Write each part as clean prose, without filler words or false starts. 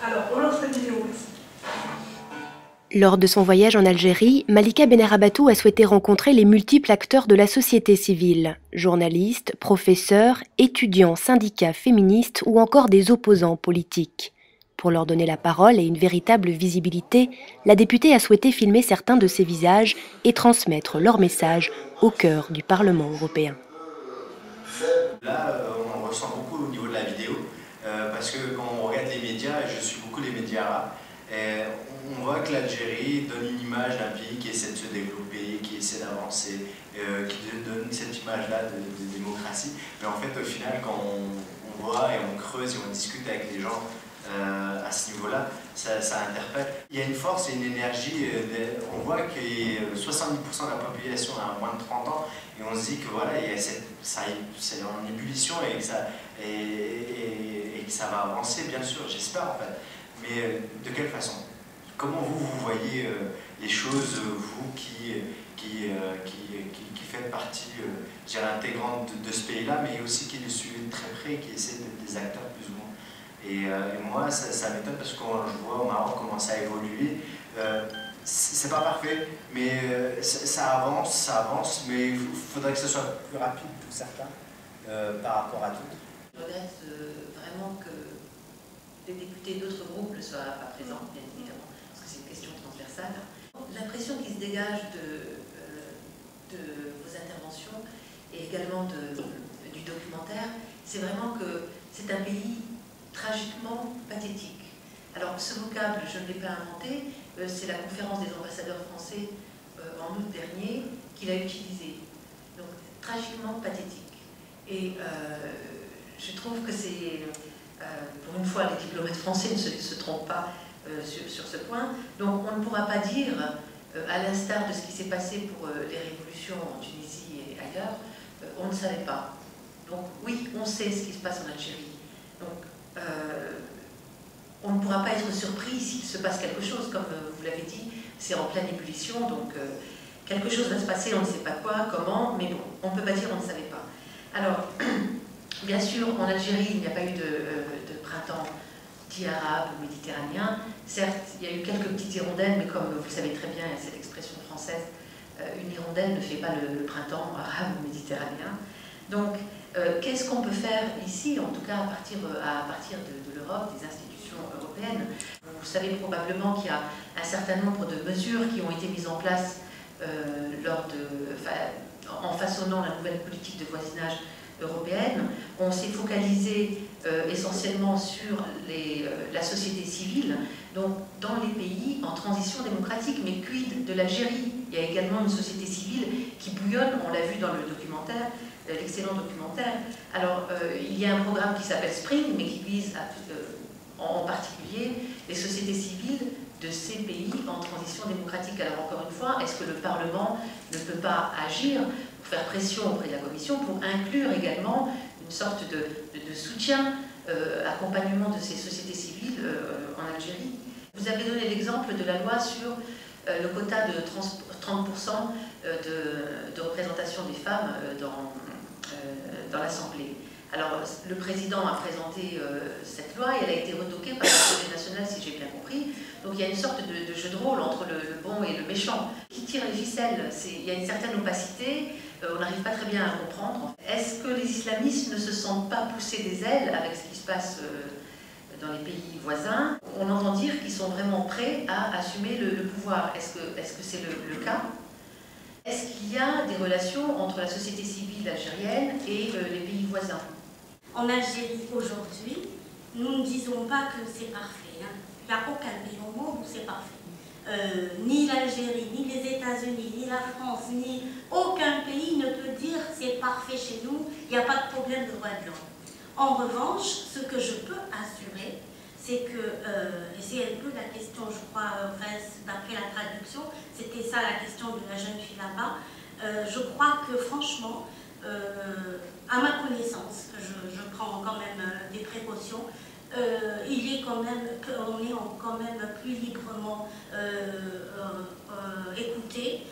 Alors, on lance la vidéo. Lors de son voyage en Algérie, Malika Benarabatou a souhaité rencontrer les multiples acteurs de la société civile, journalistes, professeurs, étudiants, syndicats, féministes ou encore des opposants politiques. Pour leur donner la parole et une véritable visibilité, la députée a souhaité filmer certains de ces visages et transmettre leur message au cœur du Parlement européen. Là, on en ressent beaucoup au niveau de la vidéo, parce que quand on regarde les médias, et je suis beaucoup les médias arabes, on voit que l'Algérie donne une image d'un pays qui essaie de se développer, qui essaie d'avancer, qui donne cette image-là de démocratie. Mais en fait, au final, quand on voit et on creuse et on discute avec les gens à ce niveau-là, ça interpelle. Il y a une force et une énergie. On voit que 70% de la population a moins de 30 ans et on se dit que voilà, c'est en ébullition et que ça va avancer, bien sûr, j'espère en fait. Mais de quelle façon? Comment vous voyez les choses, vous qui faites partie intégrante de ce pays-là, mais aussi qui le suivez de très près, qui essaie d'être des acteurs plus ou moins. Et moi, ça m'étonne parce que quand je vois au Maroc comment ça a évolué, c'est pas parfait, mais ça avance, mais il faudrait que ce soit plus rapide pour certains par rapport à d'autres. Je regrette vraiment que les députés d'autres groupes ne soient pas présents, bien évidemment, parce que c'est une question transversale. L'impression qui se dégage de vos interventions et également du documentaire, c'est vraiment que c'est un pays tragiquement pathétique. Alors ce vocable, je ne l'ai pas inventé, c'est la conférence des ambassadeurs français en août dernier qui l'a utilisé. Donc tragiquement pathétique. Et je trouve que c'est, pour une fois, les diplomates français ne se trompent pas sur ce point. Donc on ne pourra pas dire, à l'instar de ce qui s'est passé pour les révolutions en Tunisie et ailleurs, on ne savait pas. Donc oui, on sait ce qui se passe en Algérie. Donc on ne pourra pas être surpris s'il se passe quelque chose, comme vous l'avez dit, c'est en pleine ébullition, donc quelque chose va se passer, on ne sait pas quoi, comment, mais bon, on ne peut pas dire on ne savait pas. Alors, bien sûr, en Algérie, il n'y a pas eu de printemps dit arabe ou méditerranéen. Certes, il y a eu quelques petites hirondelles, mais comme vous le savez très bien, il y a cette expression française, une hirondelle ne fait pas le printemps arabe ou méditerranéen. Donc, qu'est-ce qu'on peut faire ici, en tout cas à partir de l'Europe, des institutions européennes? Vous savez probablement qu'il y a un certain nombre de mesures qui ont été mises en place en façonnant la nouvelle politique de voisinage européenne. On s'est focalisé essentiellement sur la société civile, donc dans les pays en transition démocratique. Mais quid de l'Algérie? Il y a également une société civile qui bouillonne, on l'a vu dans le documentaire, l'excellent documentaire. Alors, il y a un programme qui s'appelle Spring, mais qui vise en particulier les sociétés civiles de ces pays en transition démocratique. Alors, encore une fois, est-ce que le Parlement ne peut pas agir pour faire pression auprès de la Commission pour inclure également une sorte de soutien, accompagnement de ces sociétés civiles en Algérie? Vous avez donné l'exemple de la loi sur le quota de 30% de représentation des femmes dans l'Assemblée. Alors, le président a présenté cette loi et elle a été retoquée par l'Assemblée nationale, si j'ai bien compris. Donc, il y a une sorte de jeu de rôle entre le bon et le méchant. Qui tire les ficelles? Il y a une certaine opacité, on n'arrive pas très bien à comprendre. Est-ce que les islamistes ne se sentent pas poussés des ailes avec ce qui se passe dans les pays voisins? On entend dire qu'ils sont vraiment prêts à assumer le pouvoir. Est-ce que c'est le cas? Est-ce qu'il y a des relations entre la société civile algérienne et les pays voisins? En Algérie, aujourd'hui, nous ne disons pas que c'est parfait. Hein. Il n'y a aucun pays au monde où c'est parfait. Ni l'Algérie, ni les États-Unis, ni la France, ni aucun pays ne peut dire c'est parfait chez nous, il n'y a pas de problème de droits de l'homme. En revanche, ce que je peux assurer, c'est que, et c'est un peu la question, je crois, d'après la traduction, c'était ça la question de la jeune fille là-bas, je crois que franchement, à ma connaissance, je prends quand même des précautions, il est quand même, on est quand même plus librement écouté,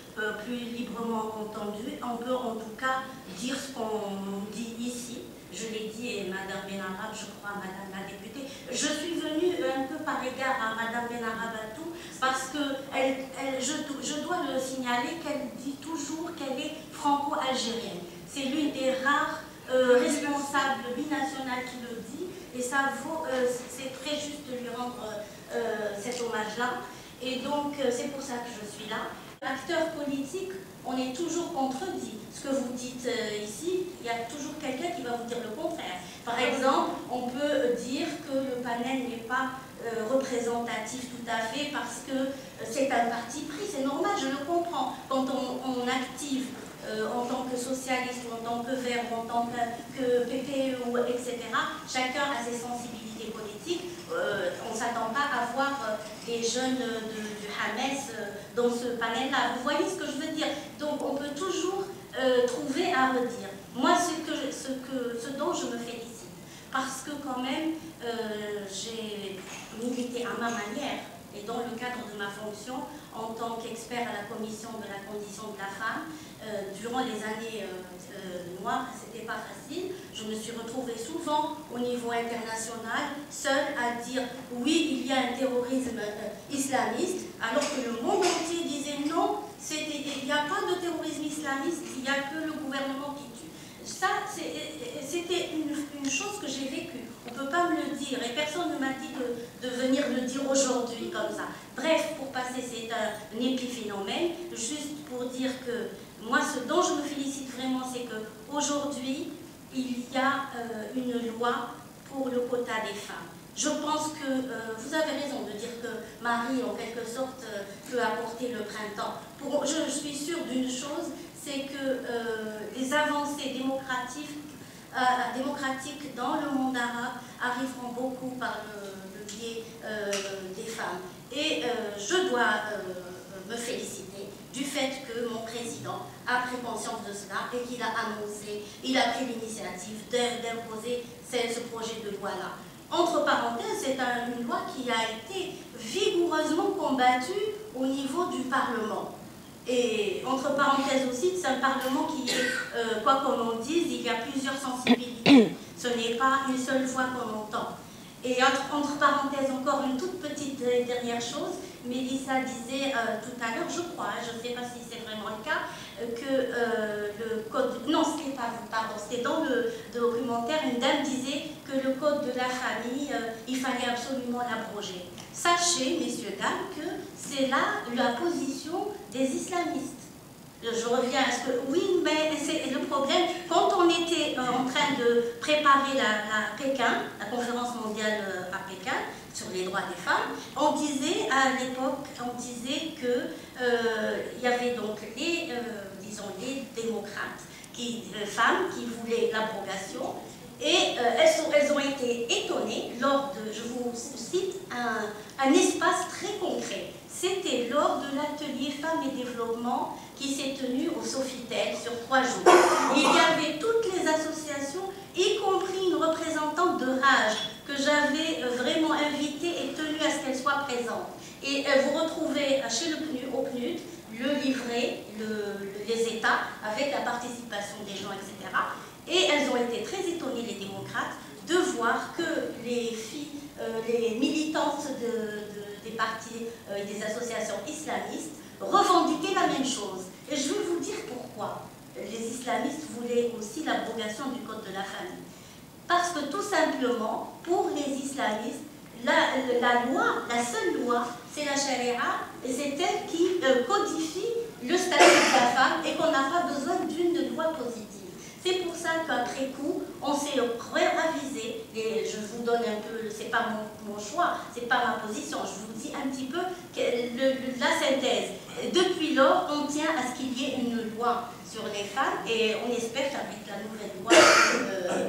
plus librement entendu. On peut en tout cas dire ce qu'on dit ici, je l'ai dit, et Madame Benarab, je crois, Madame la députée, je suis venue un peu par égard à Madame Benarabatou parce que je dois le signaler qu'elle dit toujours qu'elle est franco-algérienne. C'est l'une des rares responsables binationales qui le dit, et ça vaut, c'est très juste de lui rendre cet hommage-là. Et donc, c'est pour ça que je suis là. Acteurs politiques, on est toujours contredit. Ce que vous dites ici, il y a toujours quelqu'un qui va vous dire le contraire. Par exemple, on peut dire que le panel n'est pas représentatif tout à fait parce que c'est un parti pris, c'est normal, je le comprends. Quand on active en tant que socialiste, ou en tant que vert, ou en tant que PPE, etc., chacun a ses sensibilités politiques. On ne s'attend pas à voir des jeunes du Hamas dans ce panel-là. Vous voyez ce que je veux dire? Donc on peut toujours trouver à redire. Moi, ce dont je me félicite, parce que quand même, j'ai milité à ma manière, et dans le cadre de ma fonction, en tant qu'expert à la commission de la condition de la femme, durant les années noires, c'était pas facile. Je me suis retrouvée souvent au niveau international, seule à dire oui, il y a un terrorisme islamiste, alors que le monde entier disait non, il n'y a pas de terrorisme islamiste, il n'y a que le gouvernement qui tue. Ça, c'était une chose que j'ai vécue. On ne peut pas me le dire et personne ne m'a dit de venir le dire aujourd'hui comme ça. Bref, pour passer, c'est un épiphénomène. Juste pour dire que moi, ce dont je me félicite vraiment, c'est qu'aujourd'hui, il y a une loi pour le quota des femmes. Je pense que vous avez raison de dire que Marie, en quelque sorte, peut apporter le printemps. Je suis sûre d'une chose, c'est que les avancées démocratiques dans le monde arabe arriveront beaucoup par le biais des femmes. Et je dois me féliciter du fait que mon président a pris conscience de cela et qu'il a annoncé, il a pris l'initiative d'imposer ce projet de loi-là. Entre parenthèses, c'est une loi qui a été vigoureusement combattue au niveau du Parlement. Et entre parenthèses aussi, c'est un Parlement qui est, quoi qu'on en dise, il y a plusieurs sensibilités. Ce n'est pas une seule voix qu'on entend. Et entre parenthèses, encore une toute petite dernière chose, Mélissa disait tout à l'heure, je crois, je ne sais pas si c'est vraiment le cas, que le code... Non, ce n'est pas vous, pardon, c'était dans le documentaire, une dame disait que le code de la famille, il fallait absolument l'abroger. Sachez, messieurs, dames, que c'est là la position des islamistes. Je reviens à ce que... Oui, mais c'est le problème. Quand on était en train de préparer Pékin, la conférence mondiale à Pékin, sur les droits des femmes, on disait à l'époque, on disait que il y avait donc disons, les démocrates, femmes qui voulaient l'abrogation, et elles ont été étonnées lors de, je vous cite, un espace très concret. C'était lors de l'atelier Femmes et Développement qui s'est tenu au Sofitel sur 3 jours. Il y avait toutes les associations, y compris une représentante de Rage, que j'avais vraiment invitée et tenue à ce qu'elle soit présente. Et vous retrouvez chez au PNUD le livret, les États, avec la participation des gens, etc. Et elles ont été très étonnées, les démocrates, de voir que les filles, les militantes des partis et des associations islamistes revendiquaient la même chose. Et je vais vous dire pourquoi les islamistes voulaient aussi l'abrogation du code de la famille. Parce que tout simplement, pour les islamistes, la loi, la seule loi, c'est la charia, et c'est elle qui codifie le statut de la femme et qu'on n'a pas besoin d'une loi positive. C'est pour ça qu'après coup, on s'est ravisé, et je vous donne un peu, c'est pas mon choix, c'est pas ma position, je vous dis un petit peu la synthèse. Depuis lors, on tient à ce qu'il y ait une loi sur les femmes et on espère qu'avec la nouvelle loi,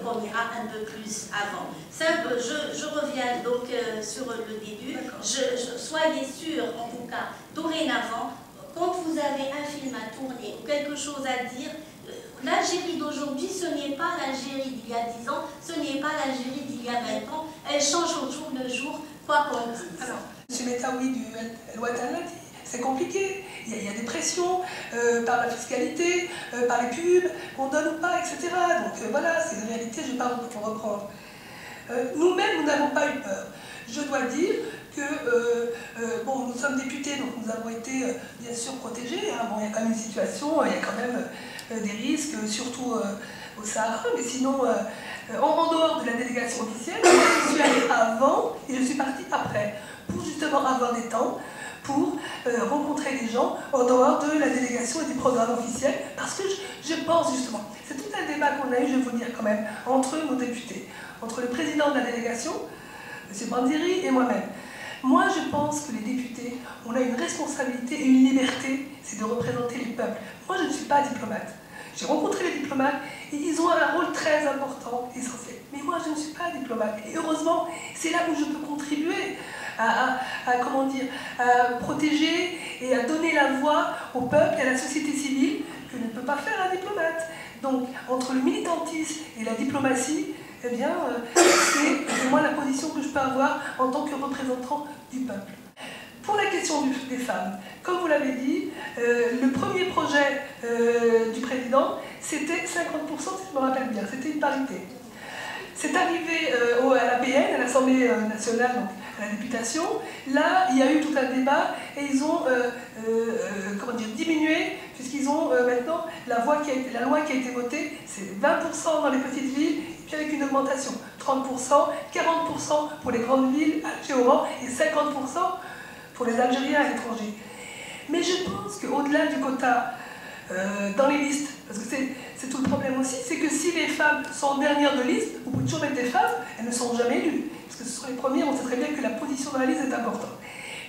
qu'on ira un peu plus avant. Je reviens donc sur le début. Soyez sûrs, en tout cas, dorénavant, quand vous avez un film à tourner ou quelque chose à dire, l'Algérie d'aujourd'hui, ce n'est pas l'Algérie d'il y a 10 ans, ce n'est pas l'Algérie d'il y a 20 ans, elle change au jour le jour, quoi qu'on dise. Alors, M. Metaoui du Ouattara, c'est compliqué. Il y a des pressions par la fiscalité, par les pubs, qu'on donne ou pas, etc. Donc voilà, c'est une réalité, je parle pour reprendre. Nous-mêmes, nous n'avons pas eu peur. Je dois dire que, bon, nous sommes députés, donc nous avons été bien sûr protégés. Hein. Bon, il y a quand même une situation, il y a quand même des risques, surtout au Sahara, mais sinon, en dehors de la délégation officielle, je suis allée avant et je suis partie après, pour justement avoir des temps pour rencontrer les gens en dehors de la délégation et du programme officiel, parce que je pense justement, c'est tout un débat qu'on a eu, je vais vous dire quand même, entre nos députés, entre le président de la délégation, M. Panzeri, et moi-même. Moi, je pense que les députés, on a une responsabilité et une liberté, c'est de représenter les peuples. Moi, je ne suis pas diplomate. J'ai rencontré les diplomates et ils ont un rôle très important, essentiel. Mais moi, je ne suis pas diplomate. Et heureusement, c'est là où je peux contribuer comment dire, à protéger et à donner la voix au peuple et à la société civile que ne peut pas faire un diplomate. Donc, entre le militantisme et la diplomatie, eh bien, c'est moi la position que je peux avoir en tant que représentant du peuple. Pour la question des femmes, comme vous l'avez dit, le premier projet du président, c'était 50%, si je me rappelle bien, c'était une parité. C'est arrivé à l'APN, à l'Assemblée nationale, donc à la députation. Là, il y a eu tout un débat et ils ont comment dire, diminué, puisqu'ils ont maintenant la loi qui a été votée, c'est 20% dans les petites villes, et puis avec une augmentation, 30%, 40% pour les grandes villes, Alger, Oran, et 50% pour les Algériens à l'étranger. Mais je pense qu'au-delà du quota dans les listes, parce que c'est tout le problème aussi, c'est que si les femmes sont en dernière de liste, vous pouvez toujours mettre des femmes, elles ne seront jamais élues. Parce que ce sont les premières, on sait très bien que la position dans la liste est importante.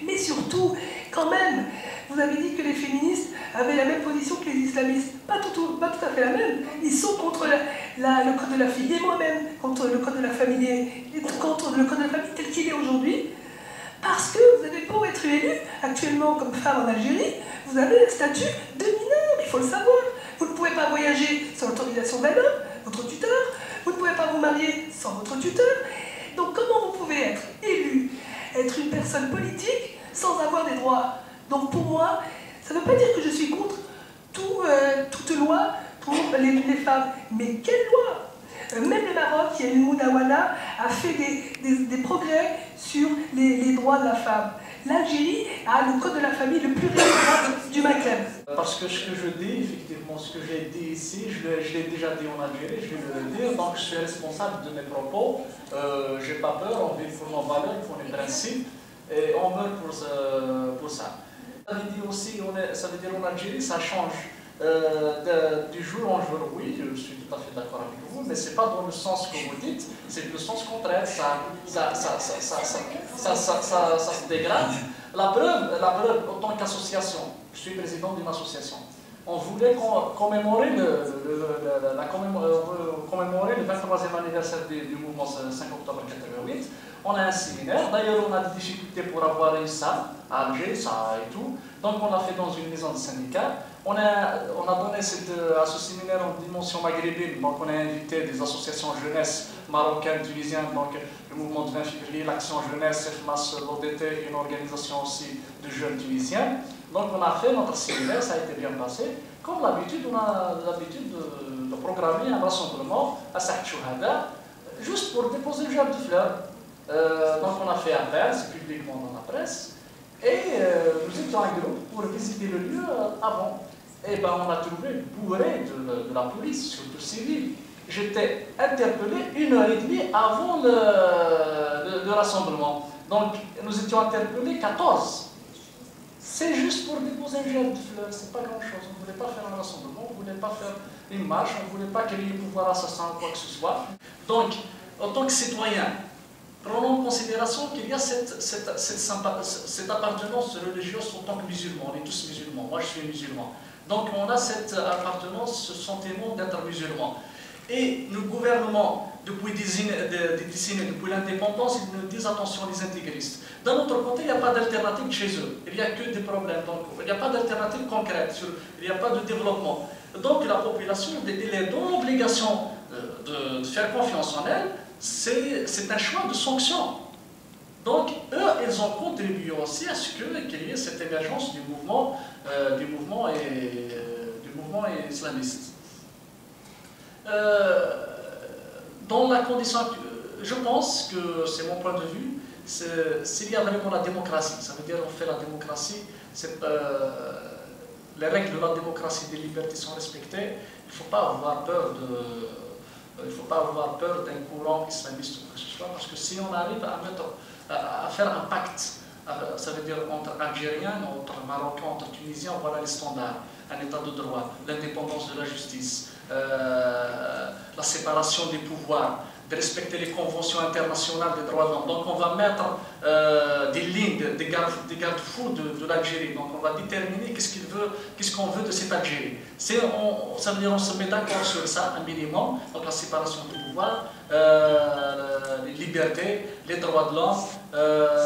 Mais surtout, quand même, vous avez dit que les féministes avaient la même position que les islamistes. Pas tout à fait la même. Ils sont contre le code de la fille, et moi-même contre le code de la famille, contre le code de la famille tel qu'il est aujourd'hui. Parce que vous avez beau être élu actuellement comme femme en Algérie, vous avez un statut de mineur, il faut le savoir. Vous ne pouvez pas voyager sans l'autorisation d'un homme, votre tuteur. Vous ne pouvez pas vous marier sans votre tuteur. Donc comment vous pouvez être élu, être une personne politique sans avoir des droits? Donc pour moi, ça ne veut pas dire que je suis contre toute loi pour les femmes. Mais quelle loi? Même le Maroc, qui a une Moudawana, a fait des progrès sur les droits de la femme. L'Algérie a le code de la famille le plus récent du Maghreb. Parce que ce que je dis, effectivement, ce que j'ai dit ici, je l'ai déjà dit en Algérie, je vais le dire, donc je suis responsable de mes propos. J'ai pas peur, on vit pour nos valeurs, pour les principes, et on meurt pour ça. Ça veut dire aussi, ça veut dire en Algérie, ça change. Du jour en jour, oui, je suis tout à fait d'accord avec vous, mais ce n'est pas dans le sens que vous dites, c'est le sens contraire, ça se dégrade. La preuve, en tant qu'association, je suis président d'une association, on voulait commémorer le 23e anniversaire du mouvement 5 octobre 88. On a un séminaire, d'ailleurs on a des difficultés pour avoir une salle à Alger, ça et tout, donc on l'a fait dans une maison de syndicat. On a donné à ce séminaire en dimension maghrébine, donc on a invité des associations jeunesse marocaines, tunisiennes, donc le mouvement de 20 février, l'Action Jeunesse, FMAS, l'ODT, une organisation aussi de jeunes tunisiens. Donc on a fait notre séminaire, ça a été bien passé. Comme d'habitude, on a l'habitude de programmer un rassemblement à Saht Chouhada, juste pour déposer le germe de fleurs. Donc on a fait appel, c'est publiquement dans la presse, et nous étions un groupe pour visiter le lieu avant. Et ben on a trouvé bourré de la police, surtout civile. J'étais interpellé 1h30 avant le rassemblement. Donc nous étions interpellés 14. C'est juste pour déposer un gel de fleurs, c'est pas grand chose. On ne voulait pas faire un rassemblement, on ne voulait pas faire une marche, on ne voulait pas qu'il y ait pouvoir assassin ou quoi que ce soit. Donc, en tant que citoyen, prenons en considération qu'il y a cette appartenance religieuse en tant que musulman. On est tous musulmans, moi je suis musulman. Donc on a cette appartenance, ce sentiment d'être musulman. Et nos gouvernements, depuis des décennies, depuis l'indépendance, ils nous disent attention les intégristes. D'un autre côté, il n'y a pas d'alternative chez eux. Il n'y a que des problèmes. Donc il n'y a pas d'alternative concrète. Il n'y a pas de développement. Donc la population, elle est dans l'obligation de faire confiance en elle. C'est un choix de sanction. Donc, eux, ils ont contribué aussi à ce qu'il y ait cette émergence du mouvement islamiste. Dans la condition, je pense que c'est mon point de vue, s'il y a vraiment la démocratie, ça veut dire qu'on fait la démocratie, les règles de la démocratie des libertés sont respectées, il ne faut pas avoir peur d'un courant islamiste ou quoi que ce soit, parce que si on arrive à faire un pacte, ça veut dire entre Algériens, entre Marocains, entre Tunisiens, voilà les standards, un état de droit, l'indépendance de la justice, la séparation des pouvoirs, de respecter les conventions internationales des droits de l'homme. Donc on va mettre des lignes, des garde-fous de l'Algérie. Donc on va déterminer qu'est-ce qu'on veut de cette Algérie. Ça veut dire on se met d'accord sur ça, un minimum, donc la séparation des pouvoirs, les libertés, les droits de l'homme,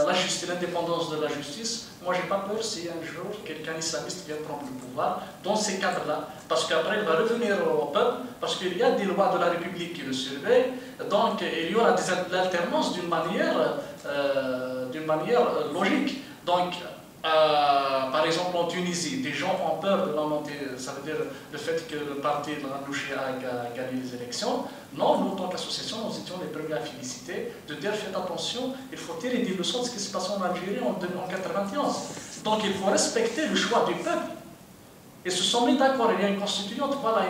la justice, l'indépendance de la justice. Moi, je n'ai pas peur si un jour quelqu'un islamiste vient prendre le pouvoir dans ces cadres-là, parce qu'après il va revenir au peuple, parce qu'il y a des lois de la République qui le surveillent, donc il y aura de l'alternance d'une manière logique. Donc, par exemple en Tunisie, des gens ont peur de la montée, ça veut dire le fait que le parti de Ranouchi a gagné les élections. Non, nous, en tant qu'association, nous étions les premiers à féliciter, de dire faites attention, il faut tirer des leçons de ce qui se passe en Algérie en 1991. Donc il faut respecter le choix du peuple. Ils se sont mis d'accord, il y a une constituante, voilà,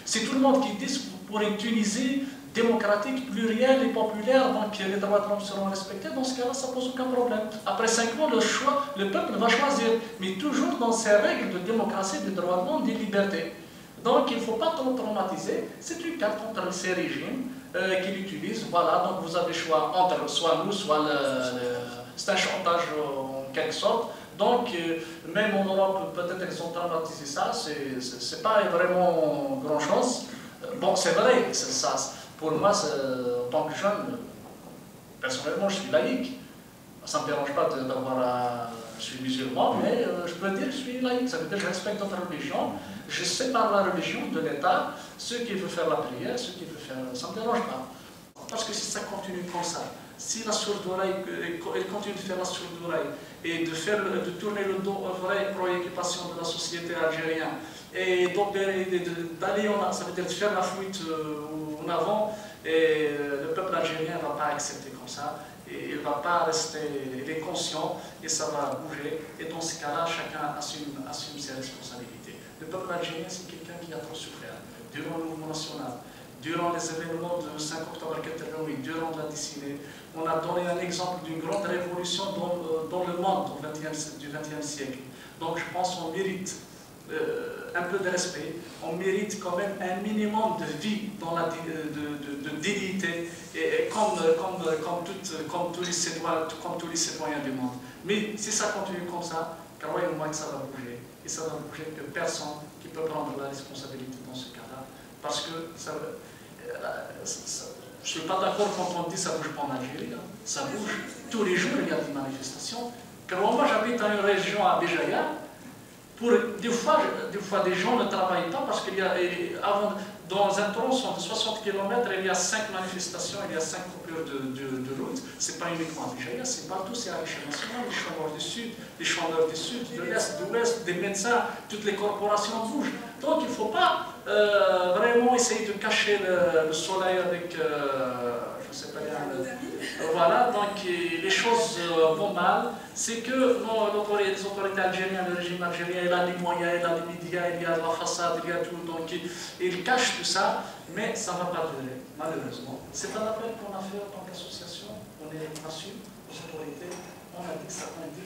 c'est tout le monde qui dit pour une Tunisie démocratique, plurielle et populaire, donc les droits de l'homme seront respectés, dans ce cas-là, ça ne pose aucun problème. Après 5 ans, le peuple va choisir, mais toujours dans ses règles de démocratie, des droits de l'homme, des libertés. Donc il ne faut pas trop traumatiser, c'est une carte contre ces régimes qui l'utilisent, voilà, donc vous avez le choix entre soit nous, soit c'est un chantage en quelque sorte. Donc, même en Europe, peut-être qu'ils ont traumatisé ça, c'est pas vraiment grand-chose. Bon, c'est vrai, ça. Pour moi, en tant que jeune, personnellement, je suis laïque. Ça ne me dérange pas d'avoir je suis musulman, mais je peux dire que je suis laïque. Ça veut dire que je respecte notre religion. Je sépare la religion de l'État. Ceux qui veulent faire la prière, ceux qui veulent faire... Ça ne me dérange pas. Parce que si ça continue comme ça, si la sourde oreille, elle continue de faire la sourde oreille et de tourner le dos aux vraies préoccupations de la société algérienne et d'aller ça veut dire de faire la fuite en avant, et le peuple algérien ne va pas accepter comme ça, et il ne va pas rester, il est conscient et ça va bouger, et dans ce cas-là, chacun assume ses responsabilités. Le peuple algérien, c'est quelqu'un qui a trop souffert durant le mouvement national. Durant les événements de 5 octobre 88, durant la décennie, on a donné un exemple d'une grande révolution dans le monde du XXe siècle. Donc je pense qu'on mérite un peu de respect, on mérite quand même un minimum de vie, de dignité, et comme tous les citoyens du monde. Mais si ça continue comme ça, croyez-moi que ça va bouger. Et ça va bouger que personne qui peut prendre la responsabilité dans ce cas-là. Parce que je ne suis pas d'accord quand on dit que ça ne bouge pas en Algérie. Hein. Ça bouge. Tous les jours, il y a des manifestations. Moi, j'habite dans une région à Béjaïa. Des fois, des gens ne travaillent pas parce qu'il y a, dans un tronçon de 60 km, il y a 5 manifestations, il y a 5 coupures de route. Ce n'est pas uniquement à Béjaïa, c'est partout, c'est à l'échelle nationale, les chômeurs du Sud, les chômeurs du Sud, de l'Est, de l'Ouest, des médecins, toutes les corporations bougent. Donc il ne faut pas vraiment essayer de cacher le soleil avec, je ne sais pas bien, voilà, donc les choses vont mal. C'est que les autorités algériennes, le régime algérien, il a les moyens, il a les médias, il y a la façade, il y a tout, donc il cache tout ça, mais ça ne va pas durer, malheureusement. C'est un appel qu'on a fait en tant qu'association, on est rassuré aux autorités, on a dit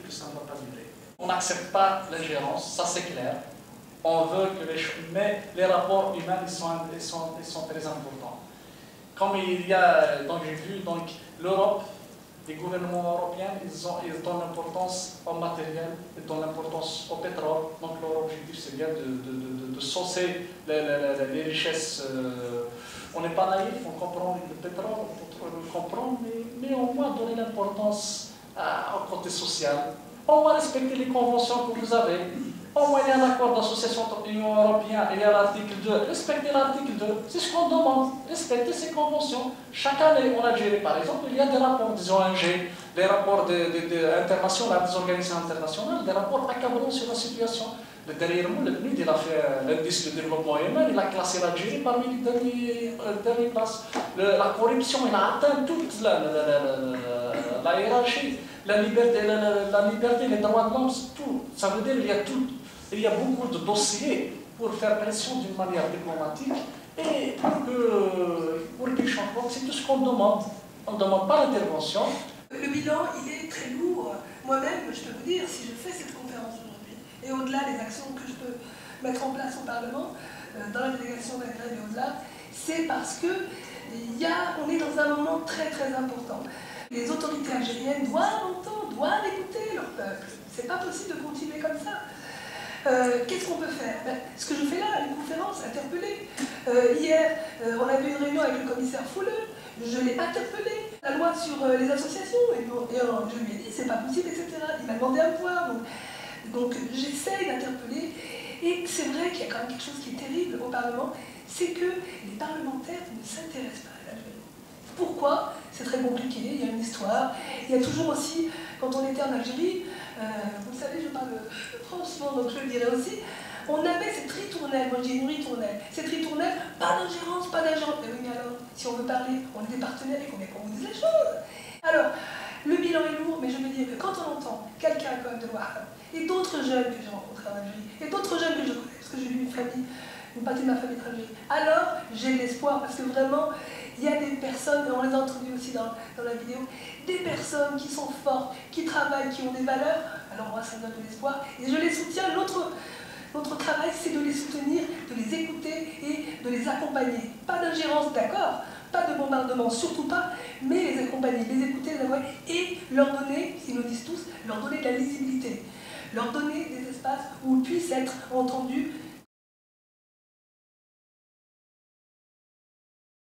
que ça ne va pas durer. On n'accepte pas l'ingérence, ça c'est clair. On veut que mais les rapports humains ils sont très importants. Comme il y a, donc j'ai vu, l'Europe, les gouvernements européens, ils donnent l'importance au matériel, ils donnent l'importance au pétrole. Donc leur objectif, c'est bien de saucer les richesses. On n'est pas naïf, on comprend le pétrole, on comprend, mais on va donner l'importance au côté social. On va respecter les conventions que vous avez. Au moins, il y a un accord d'association entre l'Union européenne et il y a l'article 2. Respectez l'article 2, c'est ce qu'on demande. Respectez ces conventions. Chaque année, en Algérie, par exemple, il y a des rapports des ONG, des rapports internationaux, des organisations internationales, des rapports accablants sur la situation. Derrière nous, le PNUD, il a fait l'indice de développement humain, il a classé l'Algérie parmi les dernières places. La corruption, il a atteint toute la hiérarchie, la liberté, les droits de l'homme, tout. Ça veut dire qu'il y a tout. Il y a beaucoup de dossiers pour faire pression d'une manière diplomatique et pour qu'ils changent. C'est tout ce qu'on demande. On ne demande pas l'intervention. Le bilan, il est très lourd. Moi-même, je peux vous dire, si je fais cette conférence aujourd'hui, et au-delà des actions que je peux mettre en place au Parlement, dans la délégation d'Aghreb et au-delà, c'est parce que on est dans un moment très très important. Les autorités algériennes doivent entendre, doivent écouter leur peuple. C'est pas possible de continuer comme ça. Qu'est-ce qu'on peut faire? Ce que je fais là, une conférence, interpellée. Hier, on avait une réunion avec le commissaire Fouleux, je l'ai interpellé. La loi sur les associations, et je lui ai dit, c'est pas possible, etc. Il m'a demandé à me voir. Donc j'essaye d'interpeller. Et c'est vrai qu'il y a quand même quelque chose qui est terrible au Parlement, c'est que les parlementaires ne s'intéressent pas à l'Algérie. Pourquoi? C'est très compliqué, il y a une histoire. Il y a toujours aussi, quand on était en Algérie, vous le savez, je parle franchement, donc je le dirais aussi, on avait cette ritournelle, moi j'ai une ritournelle, cette ritournelle, pas d'ingérence, pas d'ingérence. Mais oui, mais alors, si on veut parler, on est des partenaires, il faut bien qu'on vous dise les choses. Alors, le bilan est lourd, mais je veux dire que quand on entend quelqu'un comme de Wahab, et d'autres jeunes que j'ai rencontrés en Algérie, et d'autres jeunes que je connais, parce que j'ai vu une partie de ma famille est algérienne, alors j'ai de l'espoir, parce que vraiment, il y a des personnes, on les a entendues aussi dans la vidéo, des personnes qui sont fortes, qui travaillent, qui ont des valeurs, alors moi ça me donne de l'espoir, et je les soutiens. Notre travail, c'est de les soutenir, de les écouter et de les accompagner. Pas d'ingérence, d'accord, pas de bombardement, surtout pas, mais les accompagner, les écouter, les avoir, et leur donner, ils nous disent tous, leur donner de la lisibilité, leur donner des espaces où ils puissent être entendus